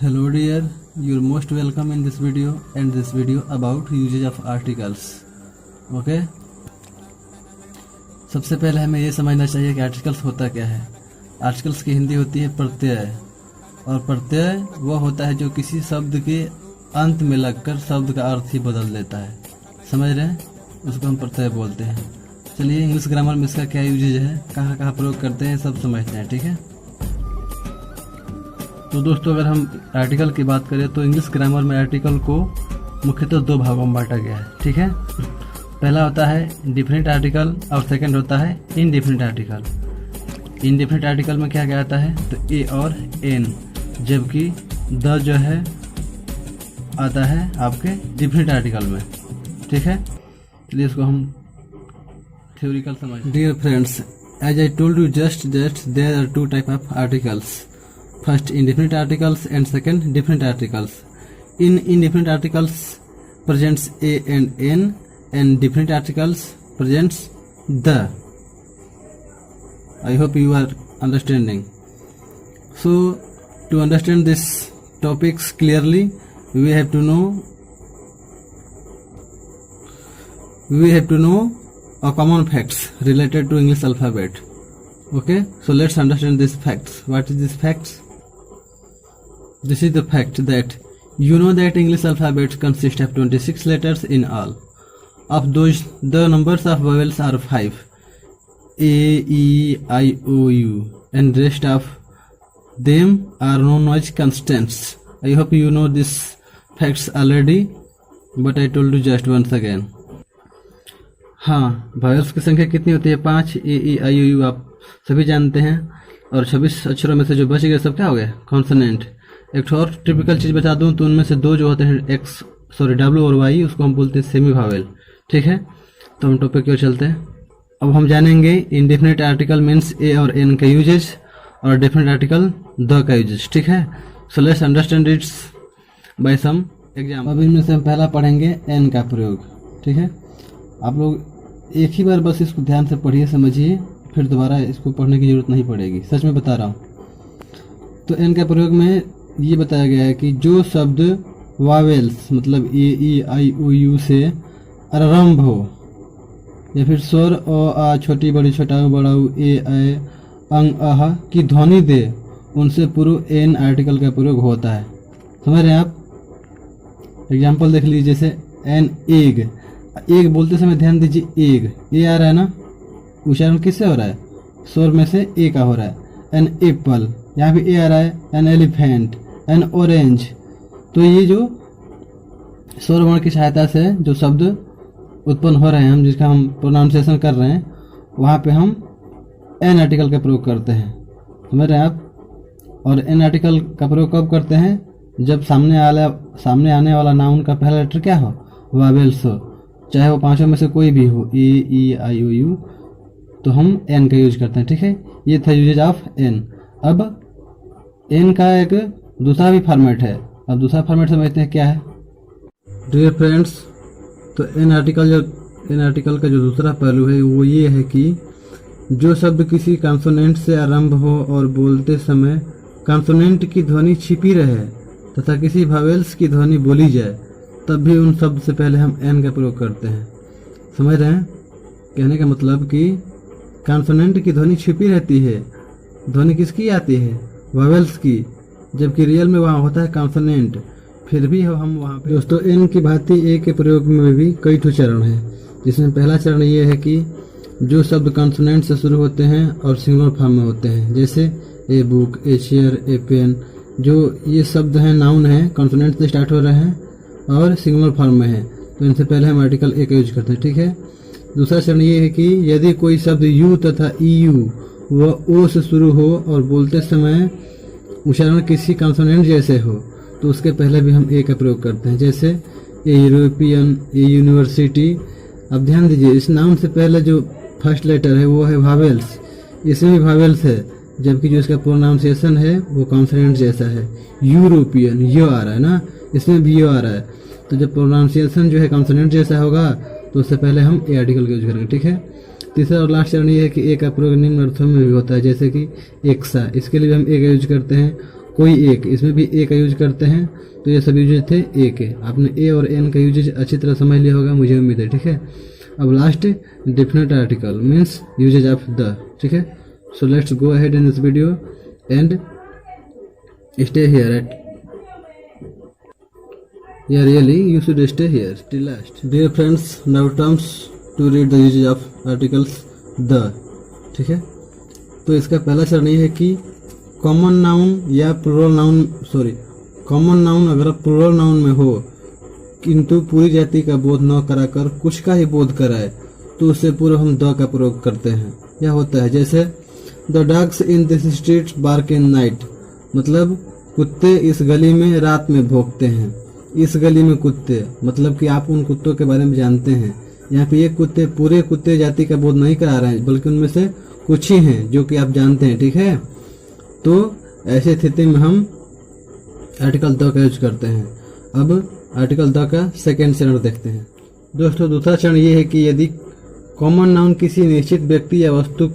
Hello dear, you're most welcome in this video and this video about usage of articles. Okay? सबसे पहले हमें ये समझना चाहिए कि आर्टिकल्स होता क्या है। आर्टिकल्स की हिंदी होती है प्रत्यय, और प्रत्यय वो होता है जो किसी शब्द के अंत में लगकर शब्द का अर्थ ही बदल देता है। समझ रहे हैं? उसको हम प्रत्यय बोलते हैं। चलिए इंग्लिश ग्रामर में इसका क्या यूजेज है, कहाँ कहाँ प्रयोग करते हैं, सब समझते हैं। ठीक है, तो दोस्तों अगर हम आर्टिकल की बात करें तो इंग्लिश ग्रामर में आर्टिकल को मुख्यतः दो भागों में बांटा गया है। ठीक है, पहला होता है डिफरेंट आर्टिकल और सेकंड होता है इनडिफरेंट आर्टिकल। इनडिफरेंट आर्टिकल में क्या क्या आता है, तो ए और एन, जबकि द जो है आता है आपके डिफरेंट आर्टिकल में। ठीक है, चलिए इसको हम थ्योरिकल समझ। Dear friends, as I told you just that there are two type of articles, first indefinite articles and second definite articles. In indefinite articles presents a and n, and definite articles presents the. I hope you are understanding. So to understand this topics clearly, we have to know a common facts related to English alphabet. Okay, so let's understand these facts. What is these facts? This is the fact that you know that English alphabet consists of 26 letters in all. Of those, the numbers of vowels are 5. A, E, I, O, U, and rest of them are known as constants. I hope you know these facts already, but I told you just once again. हाँ, vowels की संख्या कितनी होती है? 5। A, E, I, O, U आप सभी जानते हैं, और 26 अक्षरों में से जो बच गए सब क्या हो गए? कॉन्सोनेंट। एक और टिपिकल चीज बता दूं तो उनमें से दो जो होते हैं डब्ल्यू और वाई, उसको हम बोलते हैं सेमी भावेल। ठीक है, तो हम टॉपिक की ओर चलते हैं। अब हम जानेंगे इनडेफिनेट आर्टिकल मीन्स ए और एन का यूजेज, और डेफिनेट आर्टिकल द का यूजेज। ठीक है, so let's understand its by some example. अब इनमें से हम पहला पढ़ेंगे एन का प्रयोग। ठीक है, आप लोग एक ही बार बस इसको ध्यान से पढ़िए, समझिए, फिर दोबारा इसको पढ़ने की जरूरत नहीं पड़ेगी, सच में बता रहा हूँ। तो एन का प्रयोग में ये बताया गया है कि जो शब्द वावेल्स मतलब ए, ई, आई, ओ, यू से आरंभ हो, या फिर स्वर अ, आ, छोटी बड़ी, छोटा बड़ा, ए, ऐ, अंग, आह की ध्वनि दे, उनसे पूर्व एन आर्टिकल का प्रयोग होता है। समझ रहे हैं आप? एग्जाम्पल देख लीजिए, जैसे एन एग। एग बोलते समय ध्यान दीजिए, एग ए आ रहा है ना, उच्चारण किससे हो रहा है? स्वर में से ए का हो रहा है। एन एप्पल, यहाँ भी ए आ रहा है। An elephant, N orange. तो ये जो स्वर वर्ण की सहायता से जो शब्द उत्पन्न हो रहे हैं, हम जिसका हम प्रोनाउंसिएशन कर रहे हैं, वहाँ पे हम एन आर्टिकल का प्रयोग करते हैं। समझ रहे हैं आप? और एन आर्टिकल का प्रयोग कब करते हैं? जब सामने आने वाला नाउन का पहला लेटर क्या हो? वावेल्स हो, चाहे वो पांचों में से कोई भी हो, ए, ई, आई, ओ, यू, तो हम एन का यूज करते हैं। ठीक है, ये था यूजेज ऑफ एन। अब एन का एक दूसरा भी फॉर्मेट है। अब दूसरा फॉर्मेट समझते हैं क्या है। डियर फ्रेंड्स, तो एन आर्टिकल का जो दूसरा पहलू है वो ये है कि जो शब्द किसी कॉन्सोनेंट से आरंभ हो और बोलते समय कॉन्सोनेंट की ध्वनि छिपी रहे तथा किसी वावेल्स की ध्वनि बोली जाए, तब भी उन शब्द से पहले हम एन का प्रयोग करते हैं। समझ रहे हैं? कहने का मतलब कि कॉन्सोनेंट की ध्वनि छिपी रहती है। ध्वनि किसकी आती है? वावेल्स की, जबकि रियल में वहाँ होता है कॉन्सोनेंट। फिर भी हम वहाँ पे दोस्तों एन की भांति ए के प्रयोग में भी कई ठो चरण हैं, जिसमें पहला चरण ये है कि जो शब्द कॉन्सोनेंट से शुरू होते हैं और सिंगुलर फॉर्म में होते हैं, जैसे a book, a chair, a pen, जो ये शब्द हैं नाउन हैं, कॉन्सोनेंट से स्टार्ट हो रहे हैं और सिंगुलर फॉर्म में है, तो इनसे पहले हम आर्टिकल ए का यूज करते हैं। ठीक है, दूसरा चरण ये है कि यदि कोई शब्द यू तथा ई यू व ओ से शुरू हो और बोलते समय उच्चारण किसी कॉन्सोनेंट जैसे हो, तो उसके पहले भी हम ए का प्रयोग करते हैं, जैसे ए यूरोपियन, ए यूनिवर्सिटी। अब ध्यान दीजिए, इस नाउन से पहले जो फर्स्ट लेटर है वो है वावेल्स, इसमें भी वावेल्स है, जबकि जो इसका प्रोनाउंसिएशन है वो कॉन्सोनेंट जैसा है। यूरोपियन यो आ रहा है ना, इसमें भी यो आ रहा है, तो जब प्रोनाउंसिएशन जो है कॉन्सोनेंट जैसा होगा तो उससे पहले हम ए आर्टिकल का यूज करेंगे। ठीक है, तीसरा और लास्ट चरण ये है कि ए का प्रयोग निम्न अर्थों में भी होता है, जैसे कि एक्सा, इसके लिए हम ए का यूज करते हैं। कोई एक, इसमें भी ए का यूज करते हैं, तो ये सब यूजेज थे ए के। आपने ए और एन का यूजेज अच्छी तरह समझ लिया होगा, मुझे उम्मीद है, ठीक है। अब last definite article means usages of the, ठीक है। So let's go ahead in this video and stay here at, yeah, really you should stay here till last. Dear friends, now comes to read the usage of articles the, ठीक है। तो इसका पहला चरण ये है कि कॉमन नाउन या plural noun, sorry common noun अगर प्लूरल नाउन में हो किंतु पूरी जाति का बोध न कराकर कुछ का ही बोध कराए तो उससे पूर्व हम द का प्रयोग करते हैं। यह होता है जैसे the dogs in this street bark in night, मतलब कुत्ते इस गली में रात में भौंकते हैं। इस गली में कुत्ते मतलब कि आप उन कुत्तों के बारे में जानते हैं। यहाँ पे ये कुत्ते पूरे कुत्ते जाति का बोध नहीं करा रहे हैं, बल्कि उनमें से कुछ ही हैं जो कि आप जानते हैं, ठीक है। तो ऐसी स्थिति में हम आर्टिकल द का यूज करते हैं। अब आर्टिकल द का सेकेंड चरण देखते हैं। दोस्तों दूसरा चरण ये है कि यदि कॉमन नाउन किसी निश्चित व्यक्ति या वस्तु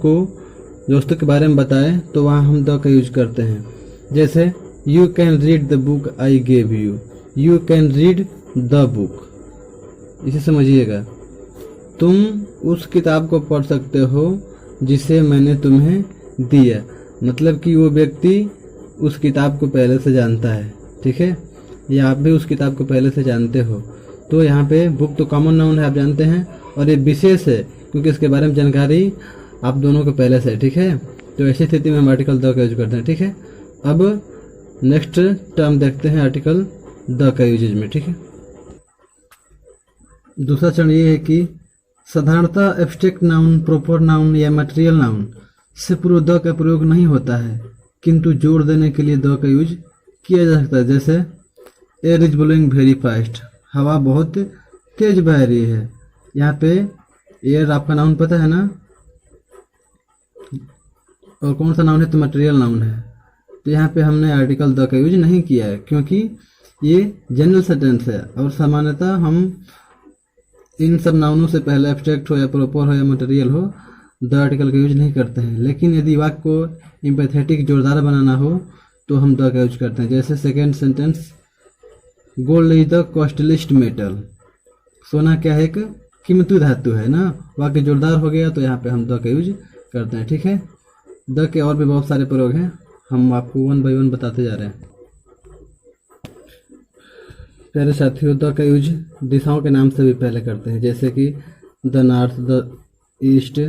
के बारे में बताए तो वहाँ हम द का यूज करते हैं। जैसे you can read the book I gave you, you can read the book, इसे समझिएगा। तुम उस किताब को पढ़ सकते हो जिसे मैंने तुम्हें दिया, मतलब कि वो व्यक्ति उस किताब को पहले से जानता है, ठीक है, या आप भी उस किताब को पहले से जानते हो। तो यहाँ पे बुक तो कॉमन नाउन है, आप जानते हैं, और ये विशेष है क्योंकि इसके बारे में जानकारी आप दोनों को पहले से है, ठीक है। तो ऐसी स्थिति में हम आर्टिकल द का यूज करते हैं, ठीक है। अब नेक्स्ट टर्म देखते हैं आर्टिकल द का यूजेज में, ठीक है। दूसरा चरण ये है कि साधारणतः एब्स्ट्रैक्ट नाउन, प्रोपर नाउन या मटेरियल नाउन से पूर्व द का प्रयोग नहीं होता है, किंतु जोड़ देने के लिए द का यूज किया जा सकता है। जैसे air is blowing very fast, हवा बहुत तेज बह रही है। यहाँ पे एयर आपका नाउन पता है ना, और कौन सा नाउन है, तो मटेरियल नाउन है। तो यहाँ पे हमने आर्टिकल द का यूज नहीं किया है क्योंकि ये जनरल सेंटेंस है, और सामान्यतः हम इन सब नाउनों से पहले एब्स्ट्रैक्ट हो या प्रॉपर हो या मटेरियल हो द आर्टिकल का यूज नहीं करते हैं। लेकिन यदि वाक्य को एम्पैथेटिक जोरदार बनाना हो तो हम द का यूज करते हैं। जैसे second sentence, gold is the costliest metal, सोना क्या है, एक कीमती धातु है ना। वाक्य जोरदार हो गया तो यहाँ पे हम द का यूज करते हैं, ठीक है। द के और भी बहुत सारे प्रयोग हैं, हम आपको वन बाय वन बताते जा रहे हैं। प्यारे साथियों, द का यूज दिशाओं के नाम से भी पहले करते हैं, जैसे कि the north, the east,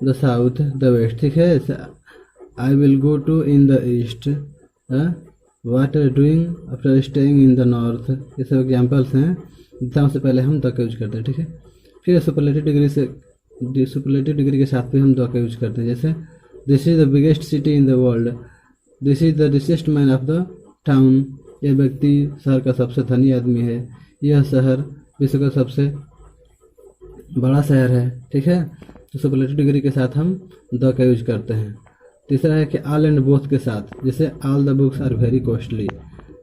the south, the west, ठीक है। I will go to in the east, what are doing after staying in the north, ये सब एग्जाम्पल्स हैं। दिशाओं से पहले हम द का यूज करते हैं, ठीक है। फिर सुपरलेटिव डिग्री के साथ भी हम द का यूज करते हैं। जैसे this is the biggest city in the world, this is the richest man of the town, यह व्यक्ति शहर का सबसे धनी आदमी है, यह शहर विश्व का सबसे बड़ा शहर है, ठीक है। तो सुपरलेटिव डिग्री के साथ हम द का यूज करते हैं। तीसरा है कि ऑल एंड बोथ के साथ, जैसे all the books are very costly.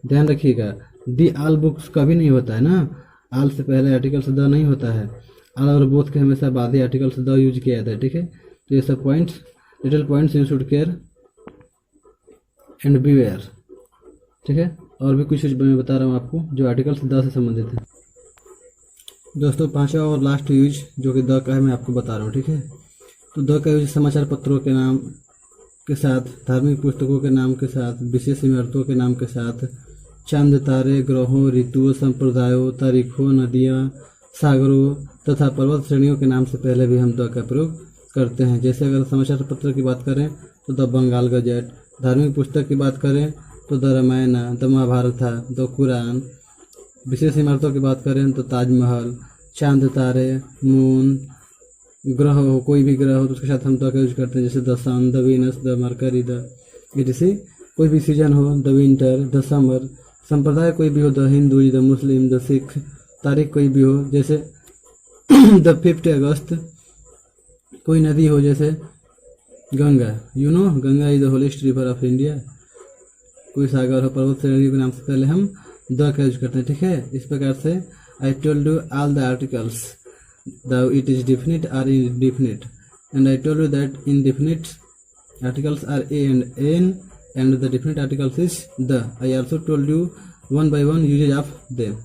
ध्यान रखिएगा, दी ऑल बुक्स कभी नहीं होता है ना, ऑल से पहले आर्टिकल से द नहीं होता है, ऑल और बोथ के हमेशा बाद ही आर्टिकल से द यूज किया जाता है, ठीक है। तो ये सब points, little points you should care and beware, ठीक है। और भी कुछ मैं बता रहा हूँ आपको जो आर्टिकल द से संबंधित है। दोस्तों पांचवा और लास्ट यूज जो कि द का है मैं आपको बता रहा हूँ, ठीक है। तो द का यूज समाचार पत्रों के नाम के साथ, धार्मिक पुस्तकों के नाम के साथ, विशेष इमारतों के नाम के साथ, चांद तारे, ग्रहों, ऋतुओं, संप्रदायों, तारीखों, नदियाँ, सागरों तथा पर्वत श्रेणियों के नाम से पहले भी हम द का प्रयोग करते हैं। जैसे अगर समाचार पत्र की बात करें तो द बंगाल गजेट, धार्मिक पुस्तक की बात करें तो the Ramayana, the Mahabharata, the Quran, विशेष इमारतों की बात करें तो ताजमहल, चांद तारे, मून, ग्रह हो, कोई भी ग्रह हो तो उसके साथ हम द का यूज करते हैं। जैसे the sun, the Venus, the Mercury, the जैसे कोई भी सीजन हो, द विंटर, द समर, संप्रदाय कोई भी हो, the Hindu, the Muslim, the Sikh, तारीख कोई भी हो जैसे द 5 अगस्त, कोई नदी हो जैसे Ganga, you know Ganga is the holiest river of India, कोई सागर हो, पर्वत श्रेणी के नाम से पहले हम द का यूज करते हैं, ठीक है। इस प्रकार से I told you all the articles the it is definite or indefinite, and I told you that indefinite articles are a and n, and the different articles is the. I also told you one by one uses of them.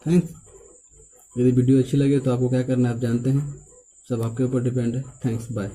Thanks. यदि video अच्छी लगे तो आपको क्या करना है आप जानते हैं, सब आपके ऊपर डिपेंड है. Thanks, bye.